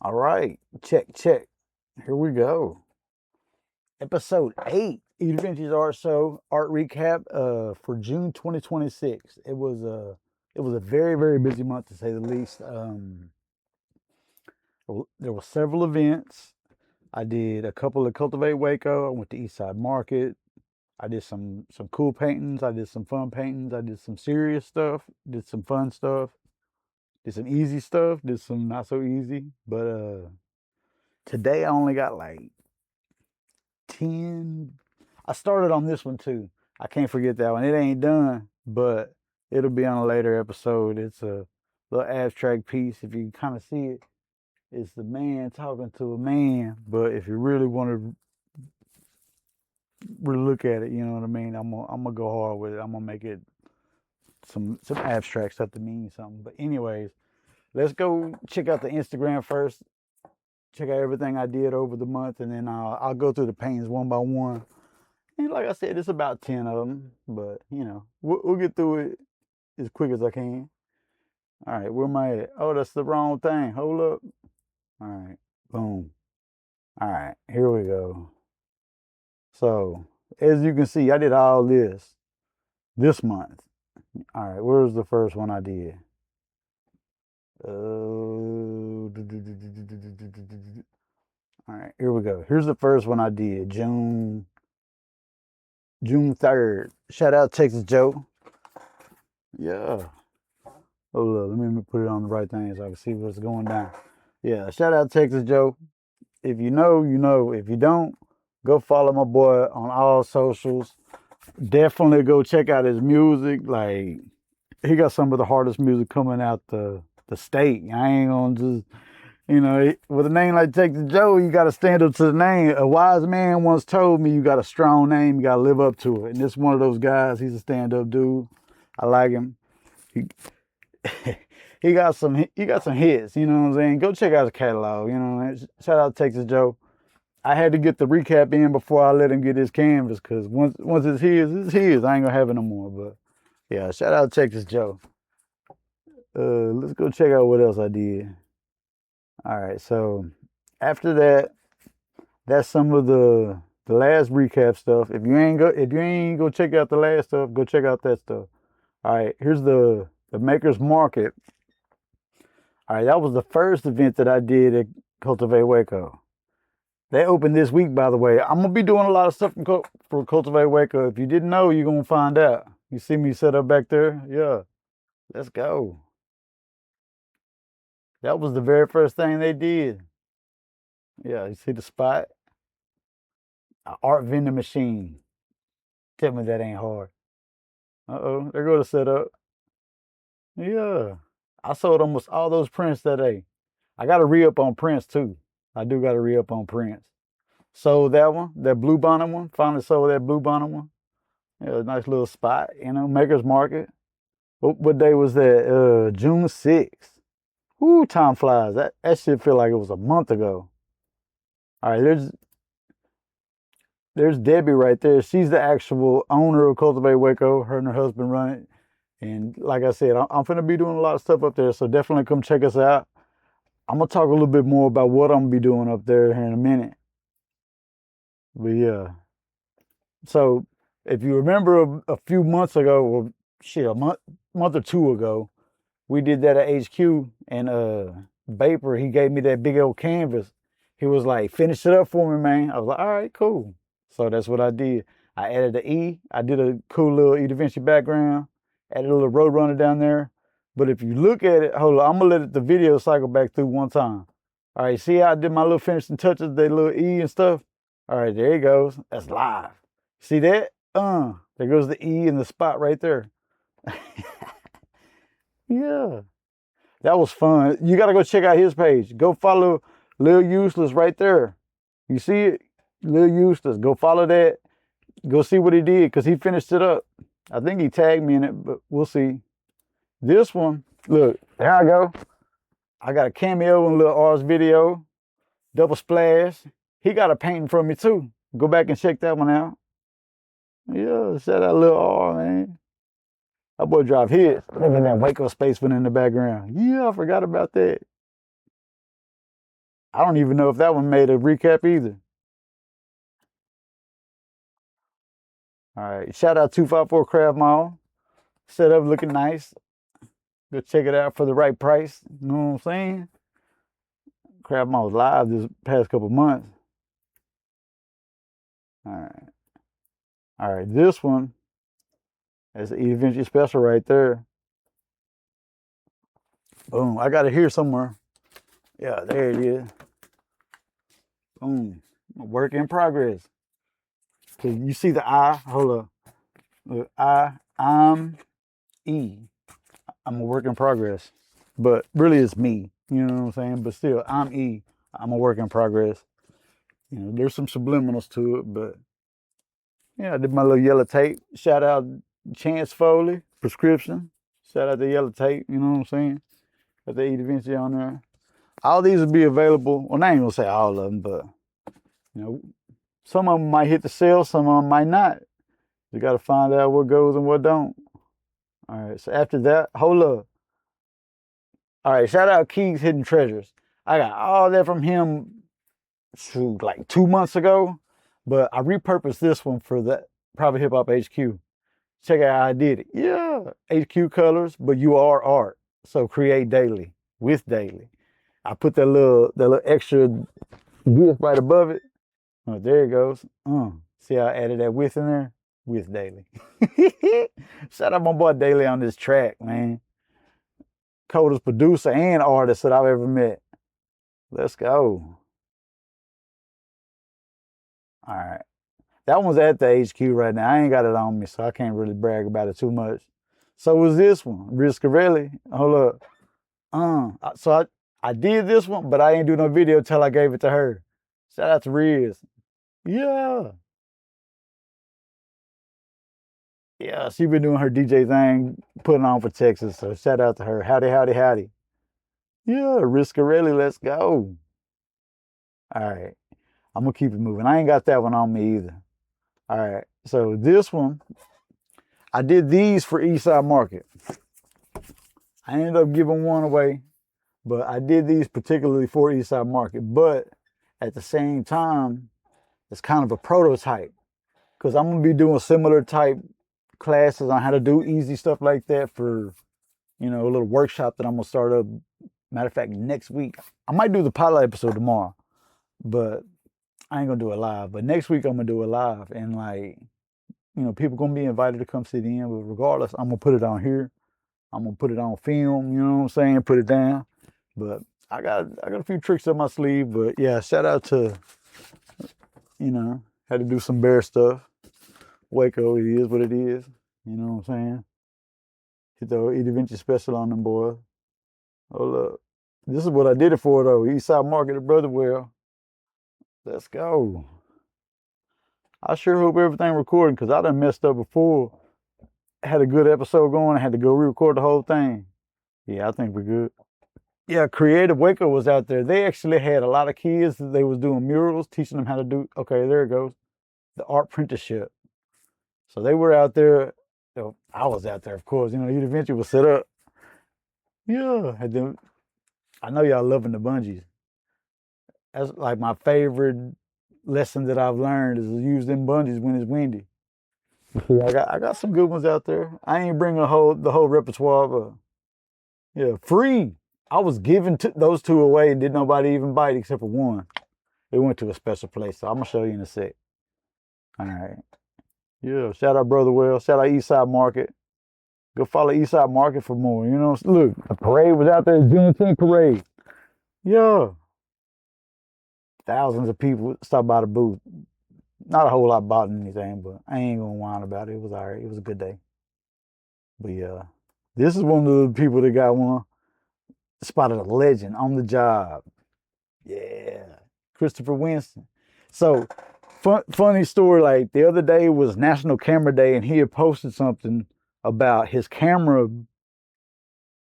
All right, check, check. Here we go. Episode 8, Edavinci's Art Show Art Recap for June 2026. It was a very, very busy month to say the least. There were several events. I did a couple of Cultivate Waco. I went to Eastside Market. I did some cool paintings. I did some fun paintings. I did some serious stuff. Did some fun stuff. Did some easy stuff. Did some not so easy. But today I only got like 10. I started on this one too. I can't forget that one. It ain't done, but it'll be on a later episode. It's a little abstract piece. If you kind of see it, it's the man talking to a man. But if you really want to really look at it, you know what I mean. I'm gonna go hard with it. I'm gonna make it some abstract stuff to mean something. But anyways, let's go check out the Instagram first. Check out everything I did over the month, and then I'll go through the paintings one by one. And like I said, it's about 10 of them, but we'll get through it as quick as I can. All right, where am I at? Oh, that's the wrong thing. Hold up. All right, boom. All right, here we go. So, as you can see, I did all this month. All right, where's the first one I did? All right, here we go. Here's the first one I did, June 3rd. Shout out Texas Joe. Yeah. Hold up, let me put it on the right thing so I can see what's going down. Yeah, shout out Texas Joe. If you know, you know. If you don't, go follow my boy on all socials. Definitely go check out his music. Like, he got some of the hardest music coming out the state. I ain't gonna just, with a name like Texas Joe, you got to stand up to the name. A wise man once told me you got a strong name, you got to live up to it. And this is one of those guys. He's a stand-up dude. I like him. He, he got some hits, you know what I'm saying? Go check out his catalog, you know what I mean? Shout out Texas Joe. I had to get the recap in before I let him get his canvas, because once it's his, it's his. I ain't gonna have it no more. But yeah, shout out Texas Joe. Let's go check out what else I did. All right, so after that, that's some of the last recap stuff. If you ain't go check out the last stuff, go check out that stuff. All right, here's the Makers Market. All right, that was the first event that I did at Cultivate Waco. They opened this week, by the way. I'm gonna be doing a lot of stuff for Cultivate Waco. If you didn't know, you're gonna find out. You see me set up back there? Yeah, let's go. That was the very first thing they did. Yeah, you see the spot? An art vending machine. Tell me that ain't hard. Uh-oh, there go the setup. Yeah. I sold almost all those prints that day. I got to re-up on prints too. I do got to re-up on prints. Sold that one, that blue bonnet one. Finally sold that blue bonnet one. Yeah, nice little spot, Maker's Market. What day was that? June 6th. Woo, time flies. That shit feel like it was a month ago. All right, there's Debbie right there. She's the actual owner of Cultivate Waco. Her and her husband run it. And like I said, I'm finna be doing a lot of stuff up there, so definitely come check us out. I'm gonna talk a little bit more about what I'm gonna be doing up there here in a minute. But yeah. So if you remember a few months ago, or shit, a month or two ago, we did that at HQ, and Vapor, he gave me that big old canvas. He was like, finish it up for me, man. I was like, all right, cool. So that's what I did. I added the E. I did a cool little Edavinci background. Added a little Roadrunner down there. But if you look at it, hold on, I'm gonna let the video cycle back through one time. All right, see how I did my little finishing touches, that little E and stuff? All right, there he goes. That's live. See that? There goes the E in the spot right there. Yeah. That was fun. You got to go check out his page. Go follow Lil Useless right there. You see it? Lil Useless. Go follow that. Go see what he did, because he finished it up. I think he tagged me in it, but we'll see. This one, look, there I go. I got a cameo in Lil R's video. Double splash. He got a painting from me too. Go back and check that one out. Yeah, shout out Lil R, man. That boy drive his. Look at that Waco Spaceman in the background. Yeah, I forgot about that. I don't even know if that one made a recap either. All right. Shout out 254 Craft Mall. Set up looking nice. Go check it out for the right price. You know what I'm saying? Craft Mall was live this past couple months. All right. All right. This one is the Edavinci special right there. Boom. I got it here somewhere. Yeah, there it is. Boom. Work in progress. Cause you see the I. Hold up. Look, I'm E. I'm a work in progress. But really it's me. You know what I'm saying? But still, I'm E. I'm a work in progress. You know, there's some subliminals to it, but yeah, I did my little yellow tape. Shout out Chance Foley, prescription. Shout out the yellow tape, you know what I'm saying? Got the Edavinci on there. All these will be available. Well, I ain't gonna say all of them, but you know, some of them might hit the sale, some of them might not. You gotta find out what goes and what don't. All right, so after that, hold up. All right, shout out Keys Hidden Treasures. I got all that from him like 2 months ago, but I repurposed this one for the Private Hip Hop HQ. Check out how I did it. Yeah, HQ colors, but you are art. So create daily with daily. I put that little extra width right above it. Oh, there it goes. See how I added that width in there? With daily. Shout out my boy Daily on this track, man. Coldest producer and artist that I've ever met. Let's go. All right. That one's at the HQ right now. I ain't got it on me, so I can't really brag about it too much. So was this one, Riscarelli. Hold up. So I did this one, but I ain't do no video till I gave it to her. Shout out to Riz. Yeah. Yeah, she been doing her DJ thing, putting on for Texas. So shout out to her. Howdy, howdy, howdy. Yeah, Riscarelli, let's go. All right. I'm gonna keep it moving. I ain't got that one on me either. All right. So this one, I did these for Eastside Market. I ended up giving one away, but I did these particularly for Eastside Market. But at the same time, it's kind of a prototype because I'm gonna be doing similar type classes on how to do easy stuff like that for, you know, a little workshop that I'm gonna start up. Matter of fact, next week I might do the pilot episode tomorrow, but I ain't gonna do it live. But next week I'm gonna do it live, and like, you know, people gonna be invited to come sit in. But regardless, I'm gonna put it on here. I'm gonna put it on film. You know what I'm saying? Put it down. But I got a few tricks up my sleeve. But yeah, shout out to, you know, had to do some bear stuff. Waco, it is what it is. You know what I'm saying? Hit the Edavinci special on them boys. Oh look, this is what I did it for though. Eastside Market at Brotherwell. Let's go. I sure hope everything recording because I done messed up before. Had a good episode going. I had to go re-record the whole thing. Yeah, I think we're good. Yeah, Creative Waco was out there. They actually had a lot of kids that they was doing murals, teaching them how to do, okay, there it goes, the art apprenticeship. So they were out there. You know, I was out there, of course. You know, Edavinci was set up. Yeah, and then I know y'all loving the bungees. That's like my favorite lesson that I've learned is to use them bungees when it's windy. Yeah, I got some good ones out there. I ain't bring the whole repertoire, but yeah, free. I was giving those two away and did nobody even bite except for one. It went to a special place, so I'm gonna show you in a sec. All right. Yeah, shout out Brotherwell. Shout out Eastside Market. Go follow Eastside Market for more. You know, look, the parade was out there, Juneteenth parade. Yeah. Thousands of people stopped by the booth. Not a whole lot bought anything, but I ain't gonna whine about it. It was all right. It was a good day. But yeah, this is one of the people that got one. Spotted a legend on the job. Yeah, Christopher Winston. So, funny story, like the other day was National Camera Day and he had posted something about his camera,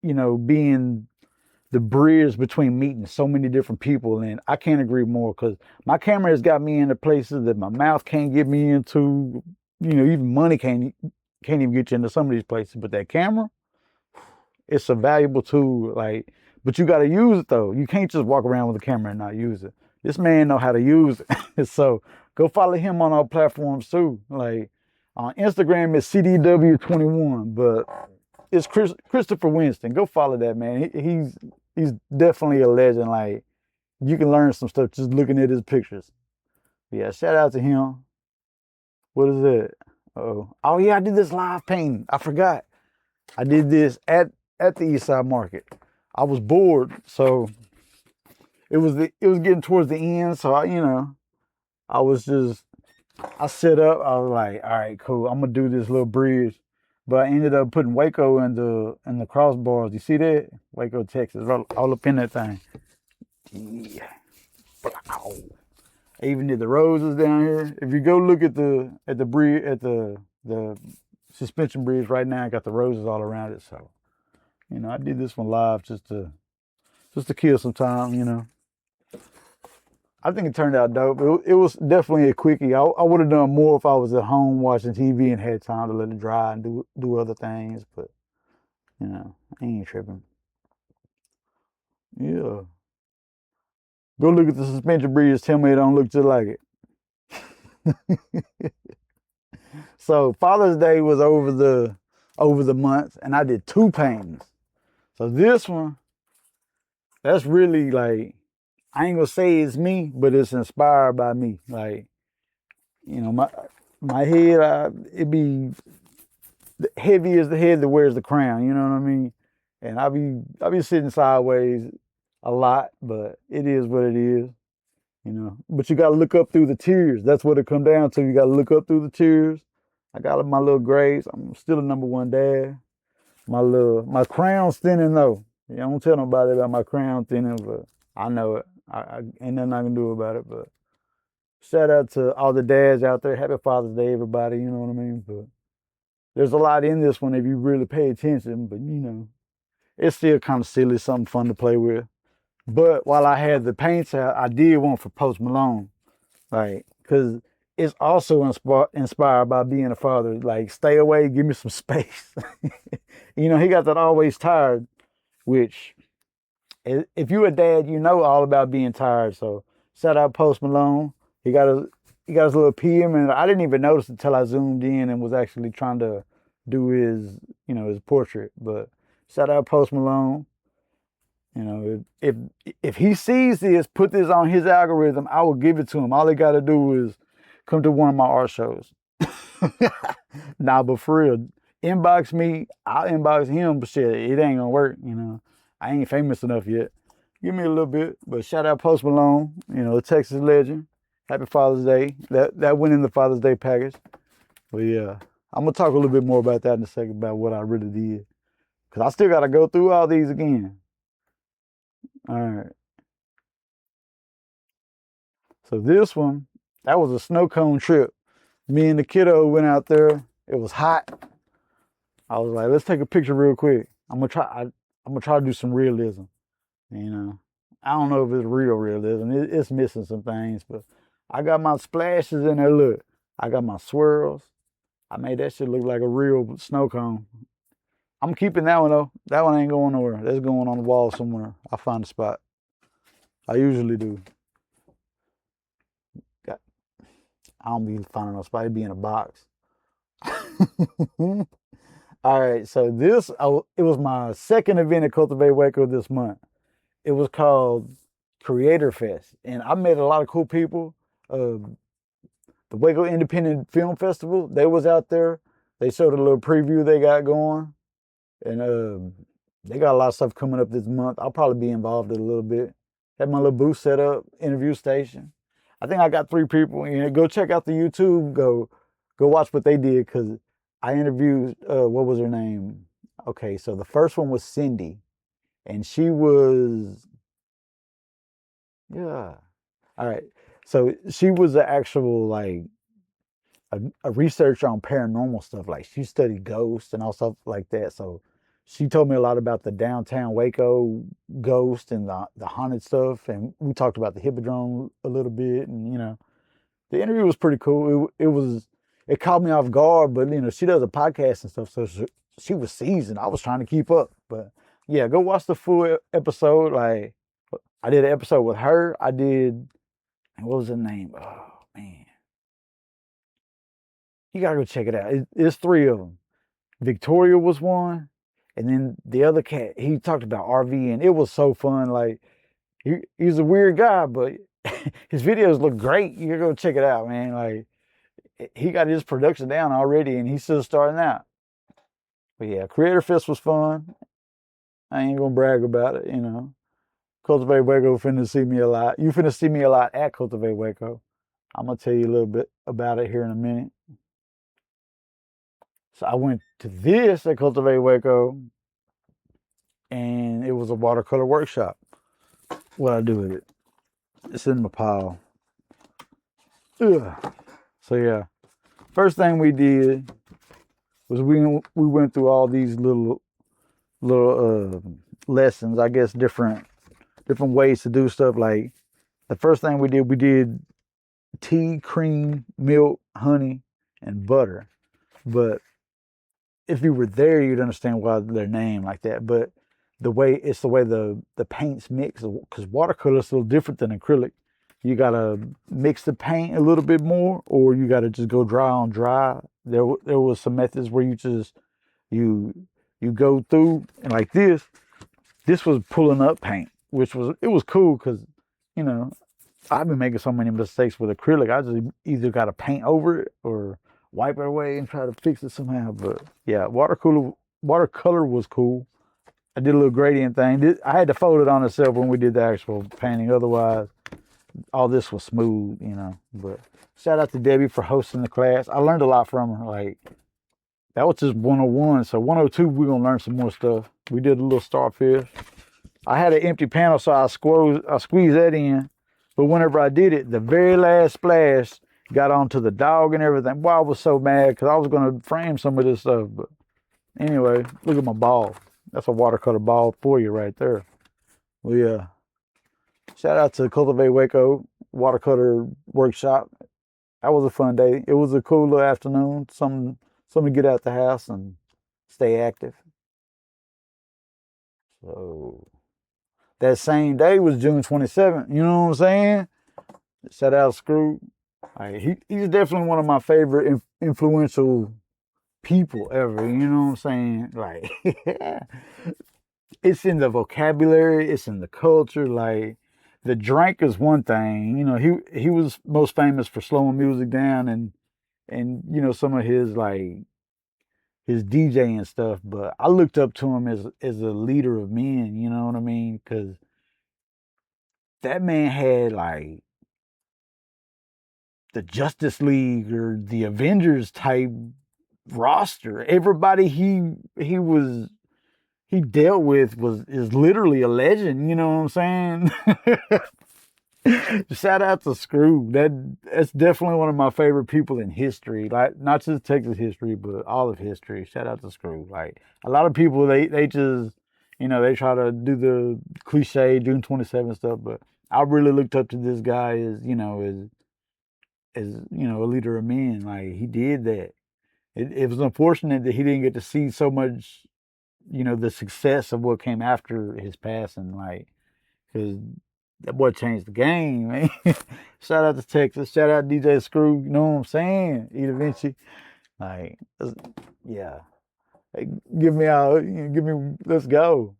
you know, being the bridge between meeting so many different people. And I can't agree more because my camera has got me into places that my mouth can't get me into. You know, even money can't even get you into some of these places. But that camera, it's a valuable tool. Like But you got to use it though. You can't just walk around with a camera and not use it. This man know how to use it. So go follow him on our platforms too. Like on Instagram it's CDW21, but it's Christopher Winston. Go follow that man. He's definitely a legend. Like you can learn some stuff just looking at his pictures. Yeah, shout out to him. What is it? Oh yeah, I did this live painting. I forgot. I did this at the Eastside Market. I was bored, so it was getting towards the end. So I set up. I was like, all right, cool. I'm gonna do this little bridge, but I ended up putting Waco in the crossbars. You see that? Waco, Texas, all up in that thing. Yeah. I even did the roses down here. If you go look at the bridge the suspension bridge right now, I got the roses all around it. So, I did this one live just to kill some time. I think it turned out dope. It was definitely a quickie. I would have done more if I was at home watching TV and had time to let it dry and do other things. But I ain't tripping. Yeah. Go look at the suspension bridge. Tell me it don't look just like it. So Father's Day was over the month, and I did 2 paintings. So this one, that's really like, I ain't gonna say it's me, but it's inspired by me. Like, my head, it be heavy as the head that wears the crown. You know what I mean? And I be sitting sideways a lot, but it is what it is. But you got to look up through the tears. That's what it come down to. You got to look up through the tears. I got my little grades. I'm still a #1 dad. My crown's thinning though. Yeah, I don't tell nobody about my crown thinning, but I know it. I ain't nothing I can do about it. But shout out to all the dads out there. Happy Father's Day, everybody. You know what I mean? But there's a lot in this one if you really pay attention. But it's still kind of silly, something fun to play with. But while I had the paints out, I did one for Post Malone, like, because it's also inspired by being a father. Like, stay away, give me some space. He got that always tired, which, if you're a dad, you know all about being tired. So shout out Post Malone. He got his little PM, and I didn't even notice until I zoomed in and was actually trying to do his portrait. But shout out Post Malone. If he sees this, put this on his algorithm, I will give it to him. All he got to do is come to one of my art shows. Nah, but for real, inbox me, I'll inbox him, but shit, it ain't gonna work. I ain't famous enough yet. Give me a little bit, but shout out Post Malone, the Texas legend. Happy Father's Day. That went in the Father's Day package. But yeah, I'm gonna talk a little bit more about that in a second, about what I really did, because I still gotta go through all these again. All right. So this one, that was a snow cone trip. Me and the kiddo went out there. It was hot. I was like, let's take a picture real quick. I'm gonna try to do some realism. I don't know if it's real realism. It's missing some things, but I got my splashes in there. Look, I got my swirls. I made that shit look like a real snow cone. I'm keeping that one though. That one ain't going nowhere. That's going on the wall somewhere. I'll find a spot. I usually do. I don't be finding no spot. It be in a box. All right, so it was my second event at Cultivate Waco this month. It was called Creator Fest, and I met a lot of cool people. The Waco Independent Film Festival, they was out there. They showed a little preview they got going, and they got a lot of stuff coming up this month. I'll probably be involved in a little bit. Had my little booth set up, interview station. I think I got 3 people. Go check out the YouTube. Go watch what they did, because I interviewed, what was her name? Okay, so the first one was Cindy, and she was, yeah. All right, so she was an actual, like, a researcher on paranormal stuff. Like, she studied ghosts and all stuff like that. So she told me a lot about the downtown Waco ghost and the haunted stuff. And we talked about the Hippodrome a little bit. And, the interview was pretty cool. It caught me off guard, but, she does a podcast and stuff. So she was seasoned. I was trying to keep up, but Yeah, go watch the full episode. Like, I did an episode with her. I did, what was her name? Oh man, you gotta go check it out. It's three of them. Victoria was one, and then the other cat. He talked about RV, and it was so fun. Like, he's a weird guy, but his videos look great. You gotta go check it out, man. Like, he got his production down already, and he's still starting out. But yeah, Creator Fest was fun. I ain't gonna brag about it, you know. Cultivate Waco finna see me a lot. You finna see me a lot at Cultivate Waco. I'm gonna tell you a little bit about it here in a minute. So I went to this at Cultivate Waco, and it was a watercolor workshop. What I do with it? It's in my pile. Ugh. So yeah, first thing we did was we went through all these little lessons. I guess different ways to do stuff. Like the first thing we did tea, cream, milk, honey, and butter. But if you were there, you'd understand why they're named like that. But the way the paints mix, because watercolor is a little different than acrylic. You gotta mix the paint a little bit more, or you gotta just go dry on dry. There was some methods where you go through, and like this was pulling up paint, which was cool because, you know, I've been making so many mistakes with acrylic. I just either got to paint over it or wipe it away and try to fix it somehow. But yeah, watercolor was cool. I did a little gradient thing. I had to fold it on itself when we did the actual painting. Otherwise, all this was smooth, you know. But shout out to Debbie for hosting the class. I learned a lot from her. Like, that was just 101. So 102, we're going to learn some more stuff. We did a little starfish. I had an empty panel, so I squeezed that in. But whenever I did it, the very last splash got onto the dog and everything. Boy, I was so mad because I was going to frame some of this stuff. But anyway, look at my ball. That's a watercolor ball for you right there. Well, yeah. Shout out to Cultivate Waco Watercolor Workshop. That was a fun day. It was a cool little afternoon. Something to get out the house and stay active. So that same day was June 27th. You know what I'm saying? Shout out Screw. Like, he's definitely one of my favorite influential people ever. You know what I'm saying? Like, it's in the vocabulary, it's in the culture. Like, the drink is one thing. You know, he was most famous for slowing music down and you know, some of his like his DJing stuff. But I looked up to him as a leader of men. You know what I mean? Because that man had like the Justice League or the Avengers type roster. Everybody he dealt with is literally a legend. You know what I'm saying? Shout out to Screw. That's definitely one of my favorite people in history. Like, not just Texas history, but all of history. Shout out to Screw. Like, a lot of people they just, you know, they try to do the cliche June 27th stuff, but I really looked up to this guy as, you know, as you know, a leader of men. Like, he did that. It was unfortunate that he didn't get to see so much, you know, the success of what came after his passing. Like, because that boy changed the game, man. Shout out to Texas. Shout out to DJ Screw. You know what I'm saying? Edavinci. Like, yeah. Hey, let's go.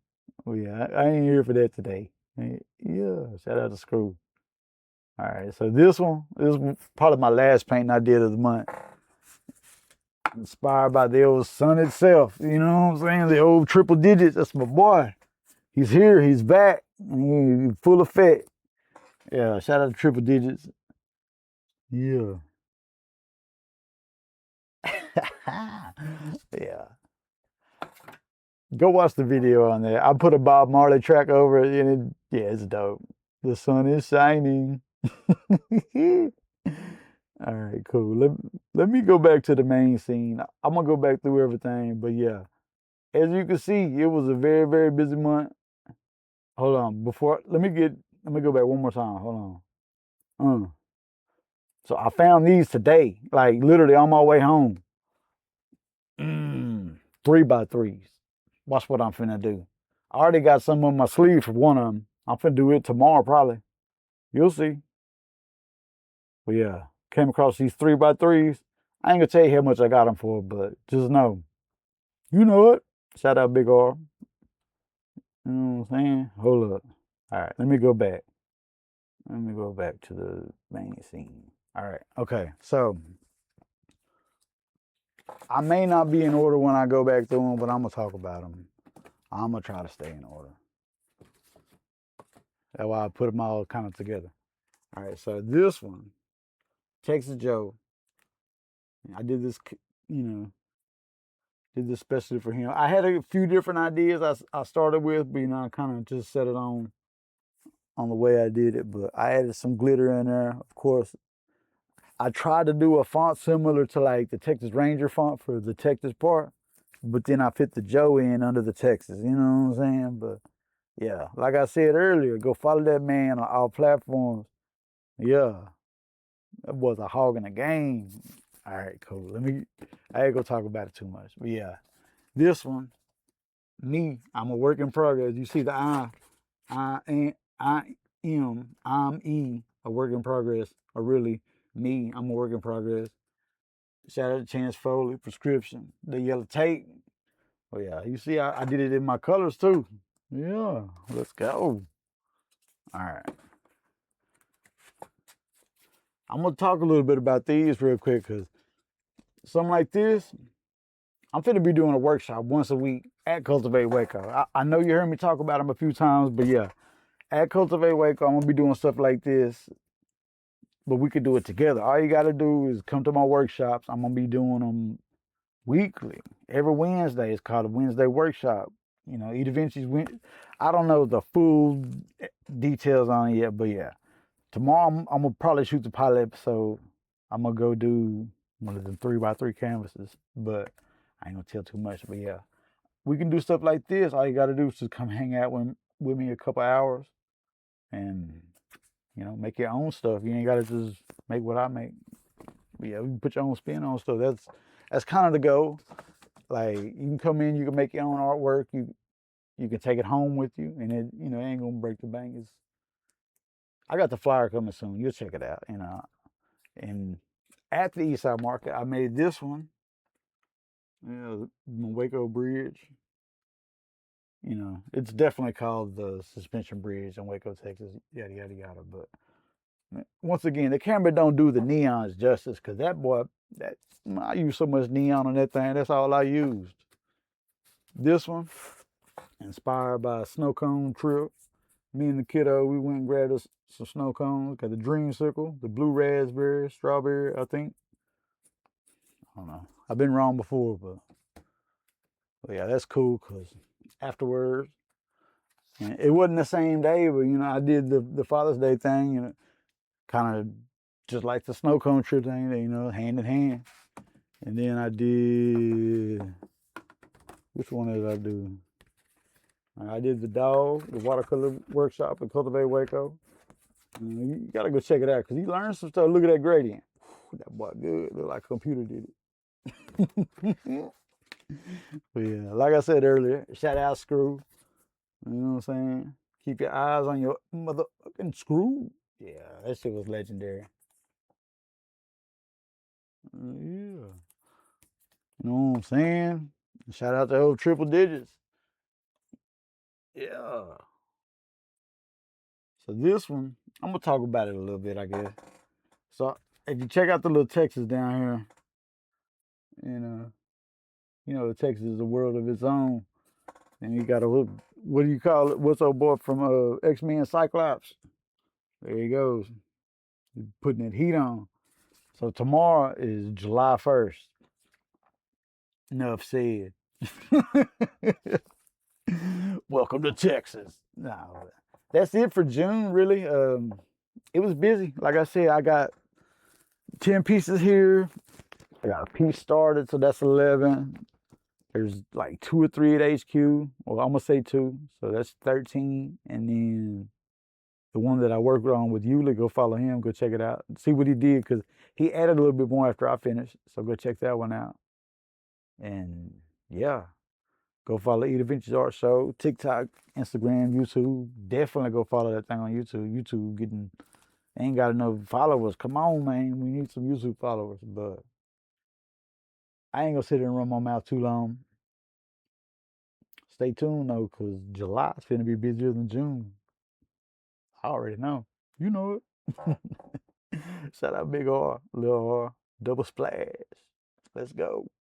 Oh yeah, I ain't here for that today. Yeah, shout out to Screw. All right, so this was probably my last painting I did of the month. Inspired by the old sun itself. You know what I'm saying? The old triple digits. That's my boy. He's here. He's back. He's full effect. Yeah, shout out to triple digits. Yeah. Yeah. Go watch the video on there. I put a Bob Marley track over it, and yeah, it's dope. The sun is shining. All right, cool. Let me go back to the main scene. I'm gonna go back through everything, but yeah, as you can see, it was a very, very busy month. Hold on, let me go back one more time. Hold on. So I found these today, like literally on my way home. 3x3s. Watch what I'm finna do. I already got some on my sleeve for one of them. I'm finna do it tomorrow probably. You'll see. But yeah, came across these 3x3s. I ain't gonna tell you how much I got them for, but just know. You know it. Shout out Big R. You know what I'm saying? Hold up. All right, let me go back. Let me go back to the main scene. All right, okay. So I may not be in order when I go back through them, but I'm gonna talk about them. I'm gonna try to stay in order. That's why I put them all kind of together. All right, so this one, Texas Joe. I did this, did this especially for him. I had a few different ideas I started with, but I kind of just set it on the way I did it. But I added some glitter in there, of course. I tried to do a font similar to like the Texas Ranger font for the Texas part, but then I fit the Joe in under the Texas. You know what I'm saying? But yeah, like I said earlier, go follow that man on all platforms. Yeah, that was a hog in the game. All right, cool. I ain't gonna talk about it too much. But yeah, this one, me, I'm a work in progress. You see the I'm a work in progress. Or really, me, I'm a work in progress. Shout out to Chance Foley, prescription, the yellow tape. Oh yeah, you see, I did it in my colors too. Yeah, let's go. All right. I'm gonna talk a little bit about these real quick because something like this, I'm finna be doing a workshop once a week at Cultivate Waco. I know you heard me talk about them a few times, but yeah, at Cultivate Waco, I'm gonna be doing stuff like this, but we could do it together. All you gotta do is come to my workshops. I'm gonna be doing them weekly. Every Wednesday, it's called a Wednesday workshop. You know, Edavinci's. I don't know the full details on it yet, but yeah. Tomorrow, I'm gonna probably shoot the pilot episode. I'm gonna go do one of the 3x3 canvases, but I ain't gonna tell too much. But yeah, we can do stuff like this. All you gotta do is just come hang out with me a couple hours and, make your own stuff. You ain't gotta just make what I make. But yeah, you can put your own spin on stuff. That's kind of the goal. Like, you can come in, you can make your own artwork. You can take it home with you, and it ain't gonna break the bank. I got the flyer coming soon. You'll check it out. And at the Eastside Market, I made this one. The Waco Bridge. It's definitely called the Suspension Bridge in Waco, Texas. Yada yada yada. But once again, the camera don't do the neons justice because I use so much neon on that thing. That's all I used. This one, inspired by a snow cone trip. Me and the kiddo, we went and grabbed us some snow cones. Got the dream circle, the blue raspberry, strawberry, I think. I don't know. I've been wrong before, but yeah, that's cool because afterwards, and it wasn't the same day, but I did the Father's Day thing, kind of just like the snow cone trip thing, hand in hand. And then I did, which one did I do? I did the dog, the watercolor workshop at Cultivate Waco. You gotta go check it out because you learn some stuff. Look at that gradient. That boy good. Look like a computer did it. But yeah, like I said earlier, shout out Screw. You know what I'm saying? Keep your eyes on your motherfucking Screw. Yeah, that shit was legendary. Yeah. You know what I'm saying? Shout out to old Triple Digits. Yeah. So this one, I'm gonna talk about it a little bit, I guess. So if you check out the little Texas down here, the Texas is a world of its own. And you got a little, what do you call it? What's old boy from X-Men Cyclops? There he goes. He's putting that heat on. So tomorrow is July 1st. Enough said. Welcome to Texas. No, that's it for June, really. It was busy. Like I said, I got 10 pieces here. I got a piece started, so that's 11. There's like 2 or 3 at HQ. Well, I'm gonna say 2, so that's 13. And then the one that I worked on with Yuli, go follow him, go check it out. See what he did, because he added a little bit more after I finished. So go check that one out. And yeah, Go follow Edavinci's Art Show, TikTok, Instagram, YouTube. Definitely go follow that thing on YouTube. YouTube getting ain't got enough followers. Come on, man. We need some YouTube followers. But I ain't gonna sit here and run my mouth too long. Stay tuned though, cause July's finna be busier than June. I already know. You know it. Shout out Big R, Little R, Double Splash. Let's go.